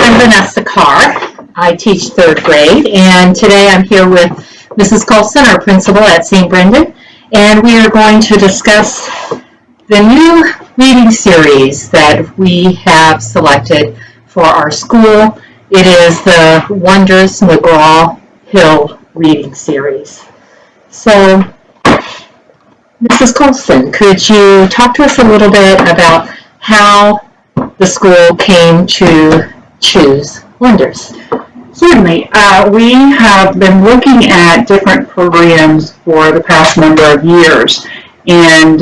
I'm Vanessa Carr. I teach third grade, and today I'm here with Mrs. Coulson, our principal at St. Brendan, and we are going to discuss the new reading series that we have selected for our school. It is the Wondrous McGraw-Hill reading series. So, Mrs. Coulson, could you talk to us a little bit about how the school came to choose Wonders? Certainly. We have been looking at different programs for the past number of years, and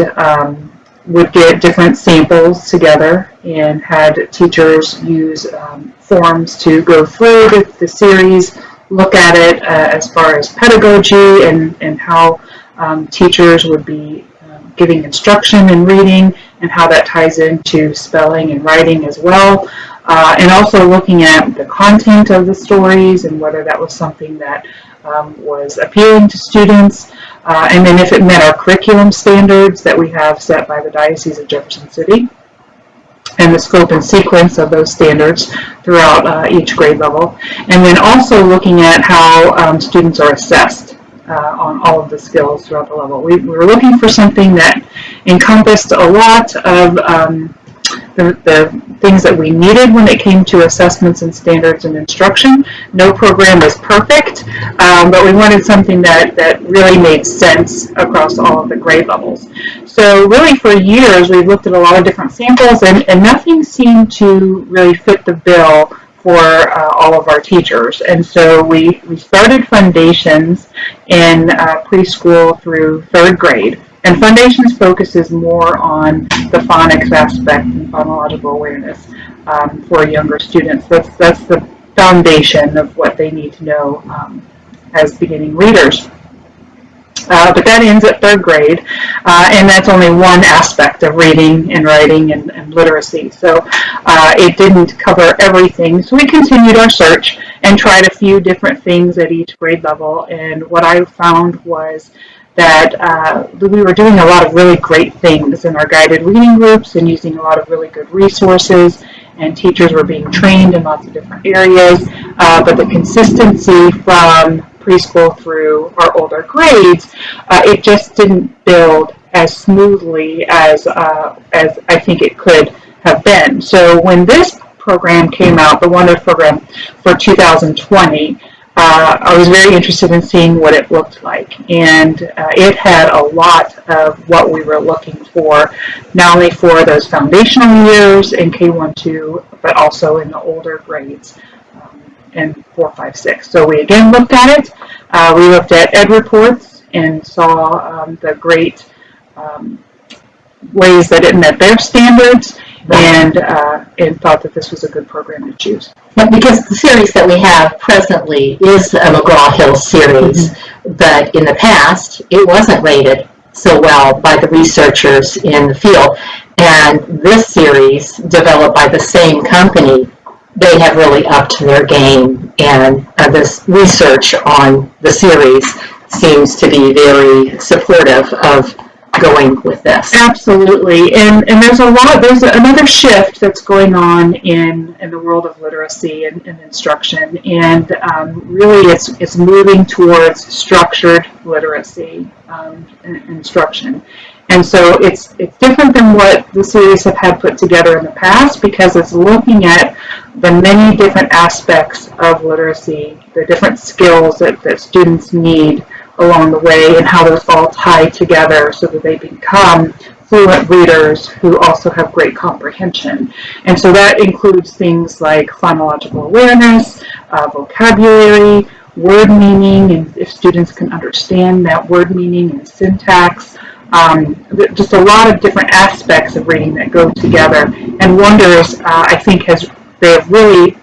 would get different samples together and had teachers use forms to go through the series, look at it as far as pedagogy and how teachers would be giving instruction in reading and how that ties into spelling and writing as well. And also looking at the content of the stories and whether that was something that was appealing to students, and then if it met our curriculum standards that we have set by the Diocese of Jefferson City, and the scope and sequence of those standards throughout each grade level. And then also looking at how students are assessed on all of the skills throughout the level. We were looking for something that encompassed a lot of the things that we needed when it came to assessments and standards and instruction. No program is perfect, but we wanted something that really made sense across all of the grade levels. So really for years we've looked at a lot of different samples and nothing seemed to really fit the bill for all of our teachers. And so we started Foundations in preschool through third grade. And Foundations focuses more on the phonics aspect and phonological awareness for younger students. That's the foundation of what they need to know as beginning readers. But that ends at third grade, and that's only one aspect of reading and writing and literacy. So it didn't cover everything. So we continued our search and tried a few different things at each grade level. And what I found was that we were doing a lot of really great things in our guided reading groups and using a lot of really good resources, and teachers were being trained in lots of different areas, but the consistency from preschool through our older grades, it just didn't build as smoothly as I think it could have been. So when this program came out, the Wonders program for 2020, I was very interested in seeing what it looked like, and it had a lot of what we were looking for, not only for those foundational years in K1-2, but also in the older grades in 4, 5, 6. So we again looked at it. We looked at ed reports and saw the great ways that it met their standards, and thought that this was a good program to choose. Yeah, because the series that we have presently is a McGraw-Hill series, but in the past it wasn't rated so well by the researchers in the field. And this series, developed by the same company, they have really upped their game, and this research on the series seems to be very supportive of going with this. Absolutely, and there's another shift that's going on in the world of literacy and instruction, and really it's moving towards structured literacy instruction. And so it's different than what the series have had put together in the past, because it's looking at the many different aspects of literacy, the different skills that students need along the way, and how those all tie together so that they become fluent readers who also have great comprehension. And so that includes things like phonological awareness, vocabulary, word meaning, and if students can understand that word meaning and syntax, just a lot of different aspects of reading that go together. And Wonders, I think, they have really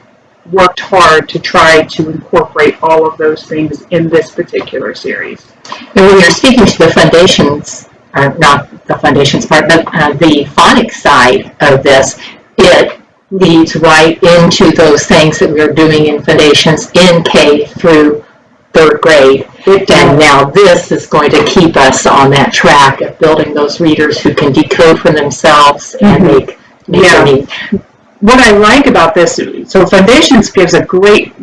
worked hard to try to incorporate all of those things in this particular series. And when you're speaking to the Foundations, not the Foundations part, but the phonics side of this, it leads right into those things that we're doing in Foundations in K through third grade. And now this is going to keep us on that track of building those readers who can decode for themselves and make their need. what I like about this, so Foundations gives a great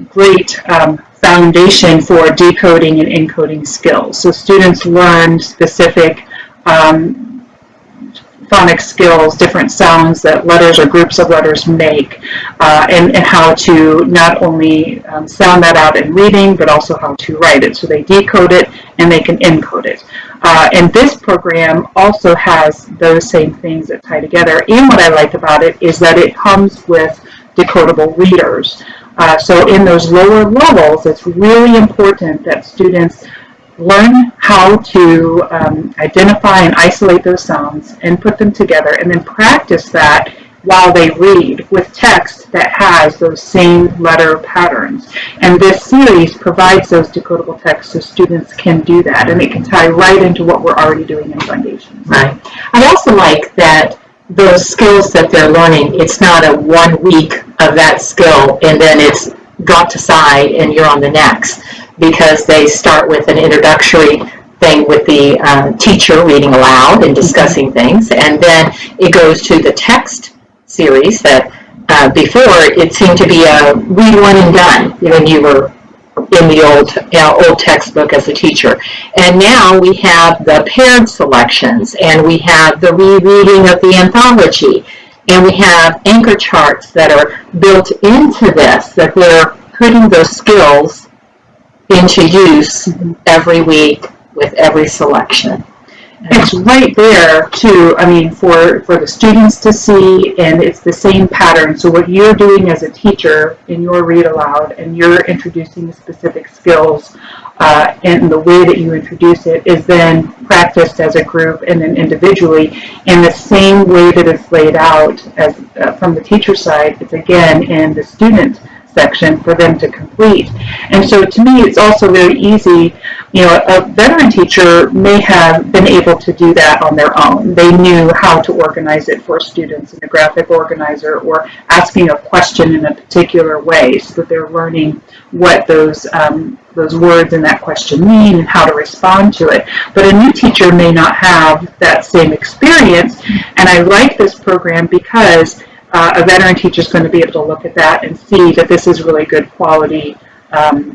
foundation for decoding and encoding skills. So students learn specific phonics skills, different sounds that letters or groups of letters make, and how to not only sound that out in reading, but also how to write it. So they decode it and they can encode it. And this program also has those same things that tie together. And what I like about it is that it comes with decodable readers. So in those lower levels, it's really important that students learn how to identify and isolate those sounds and put them together, and then practice that while they read with text that has those same letter patterns. And this series provides those decodable texts so students can do that, and it can tie right into what we're already doing in Foundations. Right. I also like that those skills that they're learning, it's not a 1 week of that skill and then it's dropped aside and you're on the next, because they start with an introductory thing with the teacher reading aloud and discussing things, and then it goes to the text series that before it seemed to be a read one and done when you were in the old textbook as a teacher. And now we have the paired selections, and we have the rereading of the anthology, and we have anchor charts that are built into this, that they're putting those skills into use every week with every selection. It's right there too, I mean, for the students to see, and it's the same pattern. So what you're doing as a teacher in your read aloud, and you're introducing the specific skills, and the way that you introduce it is then practiced as a group and then individually in the same way that it's laid out as from the teacher side. It's again in the student section for them to complete. And so to me, it's also very easy. You know, a veteran teacher may have been able to do that on their own. They knew how to organize it for students in a graphic organizer, or asking a question in a particular way so that they're learning what those words in that question mean and how to respond to it. But a new teacher may not have that same experience, and I like this program because a veteran teacher is going to be able to look at that and see that this is really good quality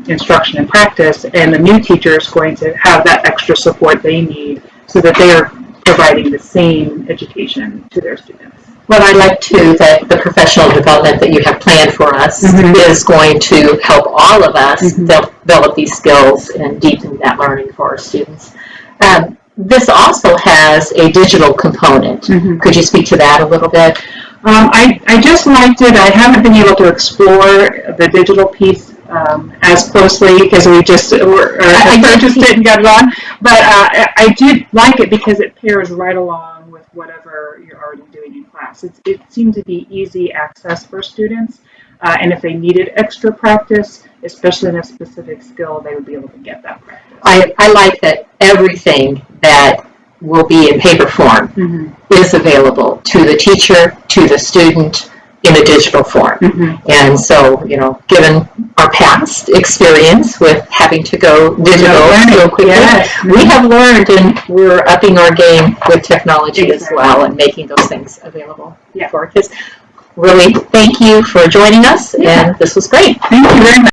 instruction and practice, and the new teacher is going to have that extra support they need so that they are providing the same education to their students. Well, I like too that the professional development that you have planned for us is going to help all of us develop these skills and deepen that learning for our students. This also has a digital component. Could you speak to that a little bit? I just liked it. I haven't been able to explore the digital piece as closely because we just didn't get it on. But I did like it because it pairs right along with whatever you're already doing in class. It seemed to be easy access for students, and if they needed extra practice, especially in a specific skill, they would be able to get that practice. I like that everything that will be in paper form is available to the teacher, to the student, in a digital form. And so, you know, given our past experience with having to go digital so quickly, we have learned, and we're upping our game with technology as well, and making those things available for our kids. Really, thank you for joining us, and this was great. Thank you very much.